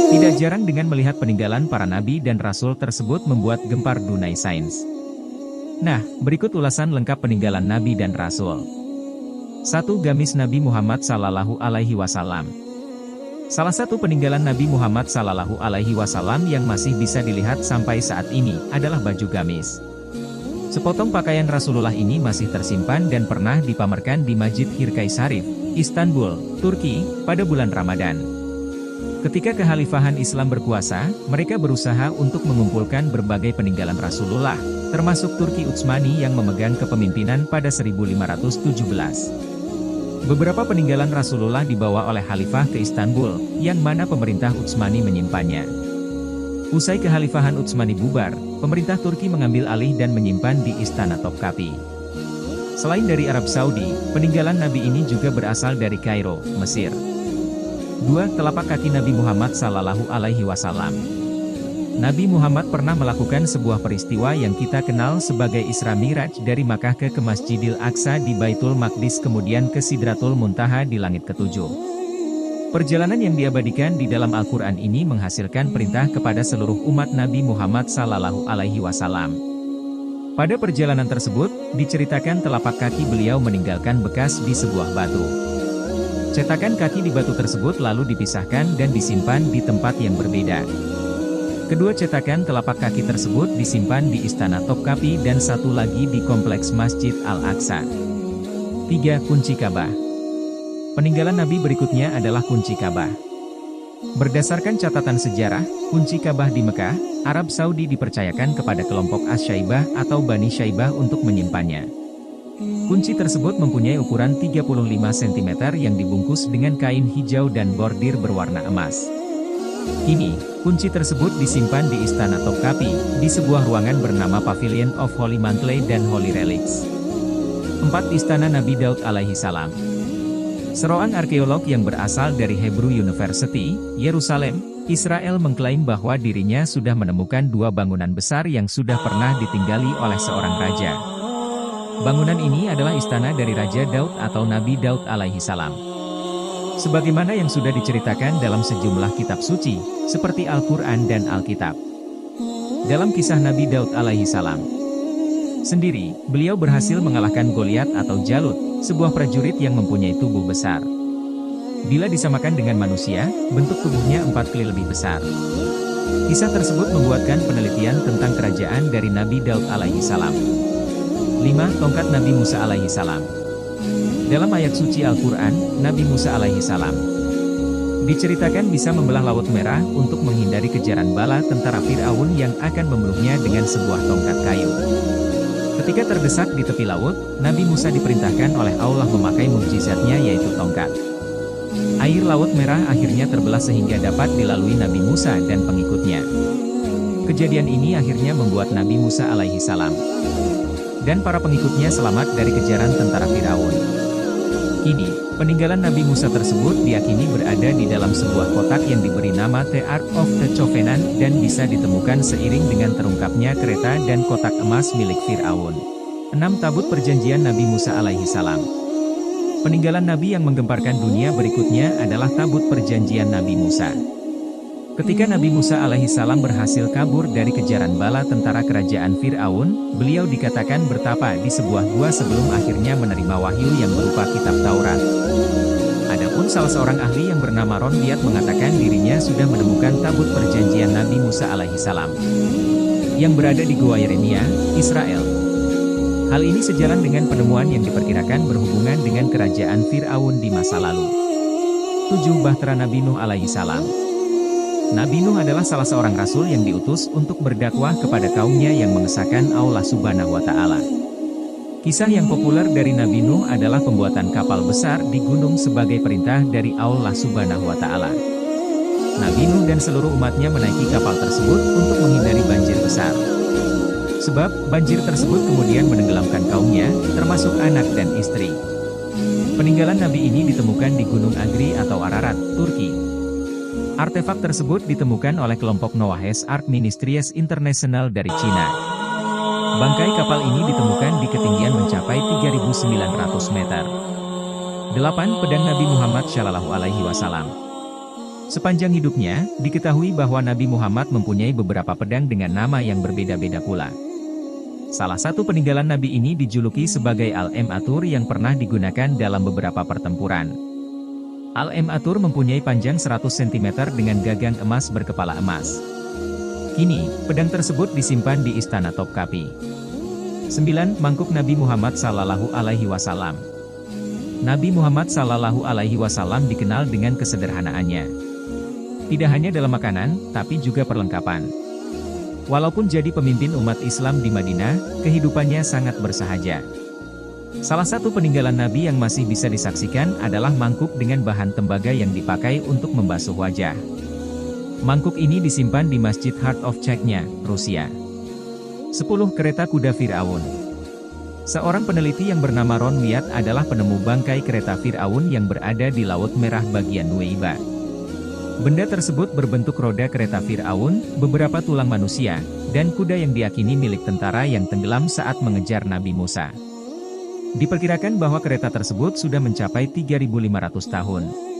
Tidak jarang dengan melihat peninggalan para nabi dan rasul tersebut membuat gempar dunia sains. Nah, berikut ulasan lengkap peninggalan nabi dan rasul. 1. Gamis Nabi Muhammad Sallallahu Alaihi Wasallam. Salah satu peninggalan Nabi Muhammad Sallallahu Alaihi Wasallam yang masih bisa dilihat sampai saat ini adalah baju gamis. Sepotong pakaian Rasulullah ini masih tersimpan dan pernah dipamerkan di Masjid Hirkai Sarif, Istanbul, Turki, pada bulan Ramadan. Ketika kekhalifahan Islam berkuasa, mereka berusaha untuk mengumpulkan berbagai peninggalan Rasulullah, termasuk Turki Utsmani yang memegang kepemimpinan pada 1517. Beberapa peninggalan Rasulullah dibawa oleh Khalifah ke Istanbul, yang mana pemerintah Utsmani menyimpannya. Usai kekhalifahan Utsmani bubar, pemerintah Turki mengambil alih dan menyimpan di Istana Topkapi. Selain dari Arab Saudi, peninggalan Nabi ini juga berasal dari Kairo, Mesir. 2. Telapak kaki Nabi Muhammad Sallallahu Alaihi Wasallam. Nabi Muhammad pernah melakukan sebuah peristiwa yang kita kenal sebagai Isra Miraj dari Makkah ke Masjidil Aqsa di Baitul Maqdis kemudian ke Sidratul Muntaha di langit ketujuh. Perjalanan yang diabadikan di dalam Al-Quran ini menghasilkan perintah kepada seluruh umat Nabi Muhammad Sallallahu Alaihi Wasallam. Pada perjalanan tersebut, diceritakan telapak kaki beliau meninggalkan bekas di sebuah batu. Cetakan kaki di batu tersebut lalu dipisahkan dan disimpan di tempat yang berbeda. Kedua cetakan telapak kaki tersebut disimpan di Istana Topkapi dan satu lagi di Kompleks Masjid Al-Aqsa. 3. Kunci Ka'bah. Peninggalan Nabi berikutnya adalah kunci Ka'bah. Berdasarkan catatan sejarah, kunci Ka'bah di Mekah, Arab Saudi dipercayakan kepada kelompok As-Syaibah atau Bani Syaibah untuk menyimpannya. Kunci tersebut mempunyai ukuran 35 cm yang dibungkus dengan kain hijau dan bordir berwarna emas. Kini, kunci tersebut disimpan di Istana Topkapi, di sebuah ruangan bernama Pavilion of Holy Mantle dan Holy Relics. 4. Istana Nabi Daud alaihi salam. Seorang arkeolog yang berasal dari Hebrew University, Yerusalem, Israel mengklaim bahwa dirinya sudah menemukan dua bangunan besar yang sudah pernah ditinggali oleh seorang raja. Bangunan ini adalah istana dari Raja Daud atau Nabi Daud alaihi salam. Sebagaimana yang sudah diceritakan dalam sejumlah kitab suci, seperti Al-Quran dan Alkitab. Dalam kisah Nabi Daud alaihi salam sendiri, beliau berhasil mengalahkan Goliat atau Jalut, sebuah prajurit yang mempunyai tubuh besar. Bila disamakan dengan manusia, bentuk tubuhnya 4 kali lebih besar. Kisah tersebut membuatkan penelitian tentang kerajaan dari Nabi Daud alaihi salam. 5. Tongkat Nabi Musa alaihi salam. Dalam ayat suci Al-Quran, Nabi Musa alaihi salam diceritakan bisa membelah Laut Merah untuk menghindari kejaran bala tentara Fir'aun yang akan membunuhnya dengan sebuah tongkat kayu. Ketika terdesak di tepi laut, Nabi Musa diperintahkan oleh Allah memakai mukjizatnya yaitu tongkat. Air Laut Merah akhirnya terbelah sehingga dapat dilalui Nabi Musa dan pengikutnya. Kejadian ini akhirnya membuat Nabi Musa alaihi salam dan para pengikutnya selamat dari kejaran tentara Firaun. Kini, peninggalan Nabi Musa tersebut diyakini berada di dalam sebuah kotak yang diberi nama The Ark of the Covenant dan bisa ditemukan seiring dengan terungkapnya kereta dan kotak emas milik Firaun. 6. Tabut Perjanjian Nabi Musa alaihi salam. Peninggalan Nabi yang menggemparkan dunia berikutnya adalah Tabut Perjanjian Nabi Musa. Ketika Nabi Musa alaihi salam berhasil kabur dari kejaran bala tentara kerajaan Fir'aun, beliau dikatakan bertapa di sebuah gua sebelum akhirnya menerima wahyu yang berupa kitab Taurat. Adapun salah seorang ahli yang bernama Rondiat mengatakan dirinya sudah menemukan tabut perjanjian Nabi Musa alaihi salam yang berada di Gua Yeremia, Israel. Hal ini sejalan dengan penemuan yang diperkirakan berhubungan dengan kerajaan Fir'aun di masa lalu. 7. Bahtera Nabi Nuh alaihi salam. Nabi Nuh adalah salah seorang rasul yang diutus untuk berdakwah kepada kaumnya yang mengesahkan Allah Subhanahu wa Ta'ala. Kisah yang populer dari Nabi Nuh adalah pembuatan kapal besar di gunung sebagai perintah dari Allah Subhanahu wa Ta'ala. Nabi Nuh dan seluruh umatnya menaiki kapal tersebut untuk menghindari banjir besar. Sebab banjir tersebut kemudian menenggelamkan kaumnya, termasuk anak dan istri. Peninggalan Nabi ini ditemukan di Gunung Agri atau Ararat, Turki. Artefak tersebut ditemukan oleh kelompok Noahes Ark Ministries International dari Cina. Bangkai kapal ini ditemukan di ketinggian mencapai 3.900 meter. 8. Pedang Nabi Muhammad Shallallahu Alaihi Wasallam. Sepanjang hidupnya, diketahui bahwa Nabi Muhammad mempunyai beberapa pedang dengan nama yang berbeda-beda pula. Salah satu peninggalan Nabi ini dijuluki sebagai Al-Matur yang pernah digunakan dalam beberapa pertempuran. Al-Matur mempunyai panjang 100 cm dengan gagang emas berkepala emas. Kini, pedang tersebut disimpan di Istana Topkapi. 9. Mangkuk Nabi Muhammad Sallallahu Alaihi Wasallam. Nabi Muhammad Sallallahu Alaihi Wasallam dikenal dengan kesederhanaannya. Tidak hanya dalam makanan, tapi juga perlengkapan. Walaupun jadi pemimpin umat Islam di Madinah, kehidupannya sangat bersahaja. Salah satu peninggalan Nabi yang masih bisa disaksikan adalah mangkuk dengan bahan tembaga yang dipakai untuk membasuh wajah. Mangkuk ini disimpan di Masjid Heart of Chechnya, Rusia. 10. Kereta kuda Fir'aun. Seorang peneliti yang bernama Ron Wyatt adalah penemu bangkai kereta Fir'aun yang berada di Laut Merah bagian Nuweiba. Benda tersebut berbentuk roda kereta Fir'aun, beberapa tulang manusia, dan kuda yang diyakini milik tentara yang tenggelam saat mengejar Nabi Musa. Diperkirakan bahwa kereta tersebut sudah mencapai 3.500 tahun.